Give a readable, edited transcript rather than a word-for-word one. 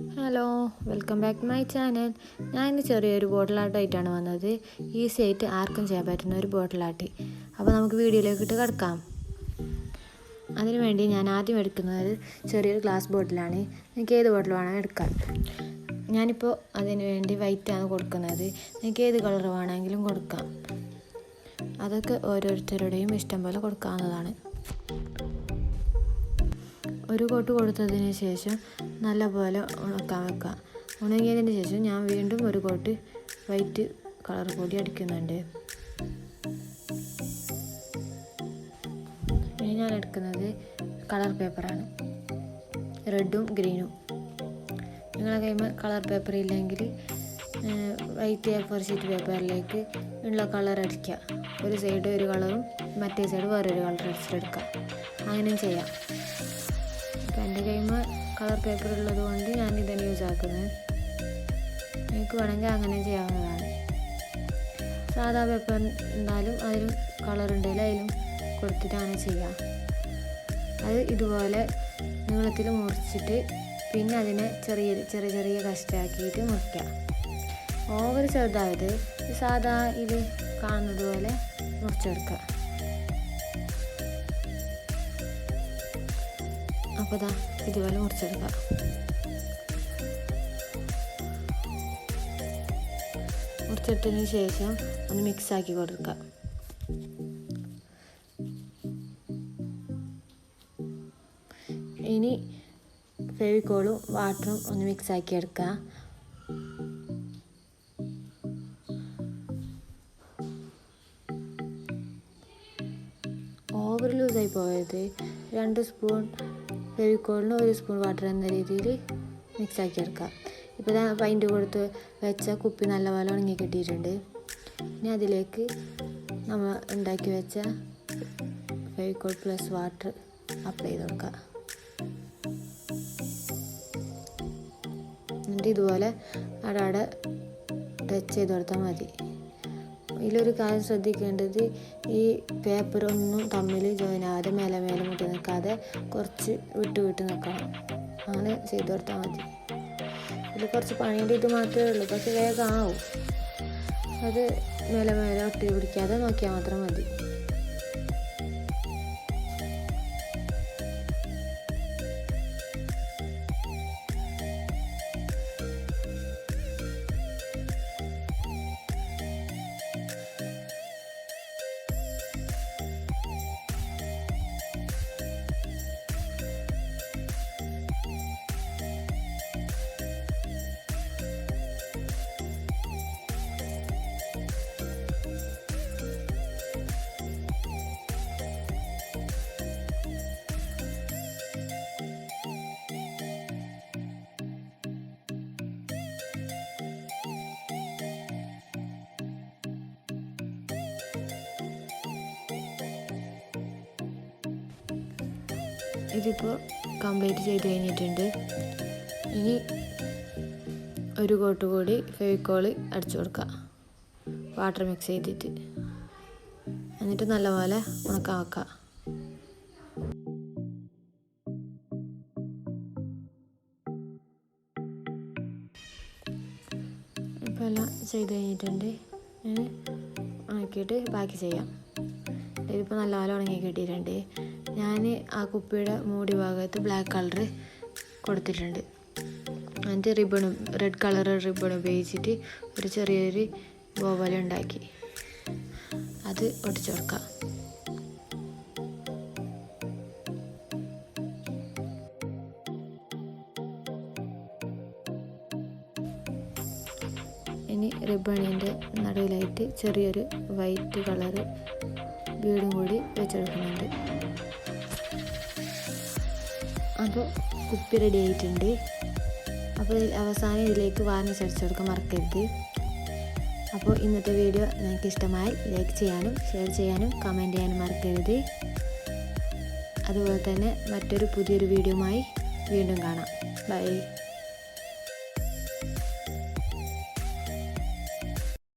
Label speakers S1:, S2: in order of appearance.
S1: Hello, welcome back to my channel. ഞാൻ ഇന്ന് ചെറിയൊരു ബോട്ടിൽ ആർട്ടായിട്ടാണ് വന്നത്. ഈസി ആയിട്ട് ആർക്കും ചെയ്യാൻ പറ്റുന്ന ഒരു ബോട്ടിൽ ആർട്ട്. അപ്പോൾ നമുക്ക് വീഡിയോയിലേക്ക് കിടക്കാം. അതിനുവേണ്ടി ഞാൻ ആദ്യം എടുക്കുന്നത് ചെറിയൊരു ഗ്ലാസ് ബോട്ടിലാണ്. നിങ്ങൾക്ക് ഏത് ബോട്ടിൽ വേണമെങ്കിൽ എടുക്കാം. ഞാനിപ്പോൾ അതിന് വേണ്ടി വൈറ്റാണ് കൊടുക്കുന്നത്. നിങ്ങൾക്ക് ഏത് കളർ വേണമെങ്കിലും കൊടുക്കാം. അതൊക്കെ ഓരോരുത്തരുടെയും ഇഷ്ടം പോലെ കൊടുക്കാവുന്നതാണ്. ഒരു കോട്ട് കൊടുത്തതിന് ശേഷം നല്ലപോലെ ഉണക്കാൻ വെക്കാം. ഉണങ്ങിയതിന് ശേഷം ഞാൻ വീണ്ടും ഒരു കോട്ട് വൈറ്റ് കളർ പൊടി അടിക്കുന്നുണ്ട്. ഇനി ഞാൻ എടുക്കുന്നത് കളർ പേപ്പറാണ്, റെഡും ഗ്രീനും. നിങ്ങളെ കയ്യിൽ കളർ പേപ്പർ ഇല്ലെങ്കിൽ വൈറ്റ് A4 ഷീറ്റ് പേപ്പറിലേക്ക് ഉള്ള കളർ അടിക്കുക. ഒരു സൈഡ് ഒരു കളറും മറ്റേ സൈഡ് വേറൊരു കളർ അടിച്ചിട്ടെടുക്കുക. അങ്ങനെയും ചെയ്യാം. അപ്പോൾ എൻ്റെ കയ്യിൽ കളർ പേപ്പർ ഉള്ളത് കൊണ്ട് ഞാൻ ഇതന്നെ യൂസ് ആക്കുന്നത്. നിങ്ങൾക്ക് വേണമെങ്കിൽ അങ്ങനെ ചെയ്യാവുന്നതാണ്. സാധാ പേപ്പർ ഉണ്ടായാലും അതിലും കളർ ഉണ്ടെങ്കിൽ അതിലും കൊടുത്തിട്ട് അങ്ങനെ ചെയ്യാം. അത് ഇതുപോലെ നീളത്തിൽ മുറിച്ചിട്ട് പിന്നെ അതിനെ ചെറിയ ചെറിയ കഷ്ടാക്കിയിട്ട് മുറിക്കുക. ഓവർ ചെറുതായത് സാധാ ഇത് കാണുന്നത് പോലെ മുറിച്ചെടുക്കുക. അപ്പോൾ ദാ ഇതുപോലെ മുറിച്ചെടുക്കുക. മുറിച്ചെടുത്തതിന് ശേഷം ഒന്ന് മിക്സാക്കി കൊടുക്കുക. ഇനി ഫെവിക്കോളും വാട്ടറും ഒന്ന് മിക്സാക്കി എടുക്കുക. ഓവർ ലൂസായി പോയത് 2 സ്പൂൺ ഫെവിക്കോളിന് 1 സ്പൂൺ വാട്ടർ എന്ന രീതിയിൽ മിക്സാക്കി എടുക്കാം. ഇപ്പോൾ ഞാൻ പൈൻറ്റ് കൊടുത്ത് വെച്ച കുപ്പി നല്ലപോലെ ഉണങ്ങി കിട്ടിയിട്ടുണ്ട്. ഇനി അതിലേക്ക് നമ്മൾ ഉണ്ടാക്കി വെച്ച ഫെവിക്കോൾ പ്ലസ് വാട്ടർ അപ്ലൈ ചെയ്ത് കൊടുക്കുക. എന്നിട്ട് ഇതുപോലെ അവിടെ ടച്ച് ചെയ്ത് കൊടുത്താൽ മതി. ഇതിലൊരു കാര്യം ശ്രദ്ധിക്കേണ്ടത്, ഈ പേപ്പറൊന്നും തമ്മിൽ ജോയിൻ ആവാതെ മേലെ മുട്ടി നിൽക്കാതെ കുറച്ച് വിട്ട് നിൽക്കണം. അങ്ങനെ ചെയ്ത് കൊടുത്താൽ മതി. ഇതിൽ കുറച്ച് പണിയുടെ ഇത് മാത്രമേ ഉള്ളൂ, പക്ഷെ വേഗം ആവും. അത് മേലെ ഒട്ടി പിടിക്കാതെ നോക്കിയാൽ മാത്രം മതി. ഇതിപ്പോൾ കംപ്ലീറ്റ് ചെയ്ത് കഴിഞ്ഞിട്ടുണ്ട്. ഇനി ഒരു കോട്ട് കൂടി ഫെവിക്കോൾ അടിച്ചു കൊടുക്കുക, വാട്ടർ മിക്സ് ചെയ്തിട്ട്. എന്നിട്ട് നല്ലപോലെ ഉണക്കാൻ വെക്കുക. ഇപ്പോൾ എല്ലാം ചെയ്ത് കഴിഞ്ഞിട്ടുണ്ട്. ഉണക്കിയിട്ട് ബാക്കി ചെയ്യാം. ഇതിപ്പോൾ നല്ലപോലെ ഉണങ്ങി കിട്ടിയിട്ടുണ്ട്. ഞാൻ ആ കുപ്പിയുടെ മൂടി ഭാഗത്ത് ബ്ലാക്ക് കളർ കൊടുത്തിട്ടുണ്ട്. എന്നിട്ട് റെഡ് കളർ റിബൺ ഉപയോഗിച്ചിട്ട് ഒരു ചെറിയൊരു ബോബല ഉണ്ടാക്കി അത് ഒട്ടിച്ചു കൊടുക്കാം. ഇനി റിബണിൻ്റെ നടുവിലായിട്ട് ചെറിയൊരു വൈറ്റ് കളർ ബീഡും കൂടി വെച്ചെടുക്കുന്നുണ്ട്. അപ്പോൾ കുപ്പി റെഡി ആയിട്ടുണ്ട്. അപ്പോൾ അവസാനം ഇതിലേക്ക് വാർണിഷ് അടിച്ചു കൊടുക്കാൻ മറക്കരുത്. അപ്പോൾ ഇന്നത്തെ വീഡിയോ നിങ്ങൾക്ക് ഇഷ്ടമായാൽ ലൈക്ക് ചെയ്യാനും ഷെയർ ചെയ്യാനും കമൻറ്റ് ചെയ്യാനും മറക്കരുത്. അതുപോലെ തന്നെ മറ്റൊരു പുതിയൊരു വീഡിയോയുമായി വീണ്ടും കാണാം. ബൈ.